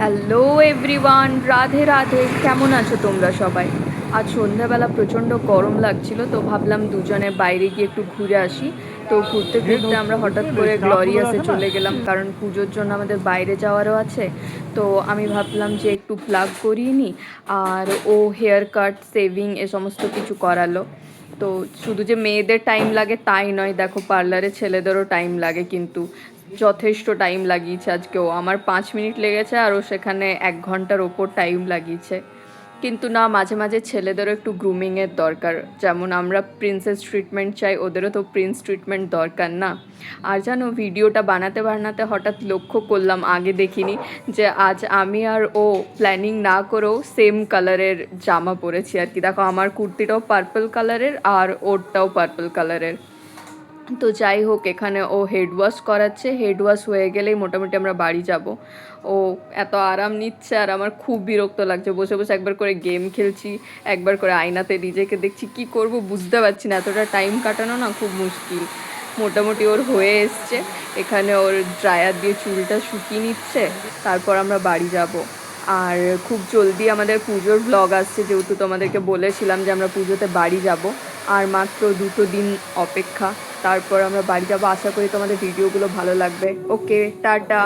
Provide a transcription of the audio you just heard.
Hello everyone, Radhe Radhe. কেমন আছো তোমরা সবাই? আজ সন্ধ্যাবেলা প্রচণ্ড গরম লাগছিল, তো ভাবলাম দুজনে বাইরে গিয়ে একটু ঘুরে আসি। তো ঘুরতে ঘুরতে আমরা হঠাৎ করে গ্লোরিয়াসে চলে গেলাম, কারণ পুজোর জন্য আমাদের বাইরে যাওয়ারও আছে। তো আমি ভাবলাম যে একটু প্লাগ করিয়ে নিই। আর ও হেয়ার কাট, সেভিং এ সমস্ত কিছু করালো। তো শুধু যে মেয়েদের টাইম লাগে তাই নয়, দেখো পার্লারে ছেলেদেরও টাইম লাগে, কিন্তু যথেষ্ট টাইম লাগিয়েছে আজকেও। আমার 5 মিনিট লেগেছে আর ও সেখানে 1 ঘন্টার ওপর টাইম লাগিয়েছে। কিন্তু না, মাঝে মাঝে ছেলেদেরও একটু গ্রুমিংয়ের দরকার। যেমন আমরা প্রিন্সেস ট্রিটমেন্ট চাই, ওদেরও তো প্রিন্স ট্রিটমেন্ট দরকার না? আর জানো, ভিডিওটা বানাতে বানাতে হঠাৎ লক্ষ্য করলাম, আগে দেখিনি, যে আজ আমি আর ও প্ল্যানিং না করেও সেম কালারের জামা পরেছি আর কি। দেখো, আমার কুর্তিটাও পার্পল কালারের আর ওরটাও পার্পল কালারের। তো যাই হোক, এখানে ও হেড ওয়াশ করাচ্ছে, হেড ওয়াশ হয়ে গেলেই মোটামুটি আমরা বাড়ি যাব। ও এত আরাম নিচ্ছে আর আমার খুব বিরক্ত লাগছে। বসে বসে একবার করে গেম খেলছি, একবার করে আয়নাতে নিজেকে দেখছি। কি করব বুঝতে পারছি না, এতটা টাইম কাটানো না খুব মুশকিল। মোটামুটি ওর হয়ে এসছে। এখানে ওর ড্রায়ার দিয়ে চুলটা শুকিয়ে নিচ্ছে, তারপর আমরা বাড়ি যাব। আর খুব জলদি আমাদের পুজোর ব্লগ আসছে, যেহেতু তোমাদেরকে বলেছিলাম যে আমরা পুজোতে বাড়ি যাব। আর মাত্র 2 দিন অপেক্ষা, তারপর আমরা বাড়ি যাবো। আশা করি তোমাদের ভিডিওগুলো ভালো লাগবে। ওকে, টাটা।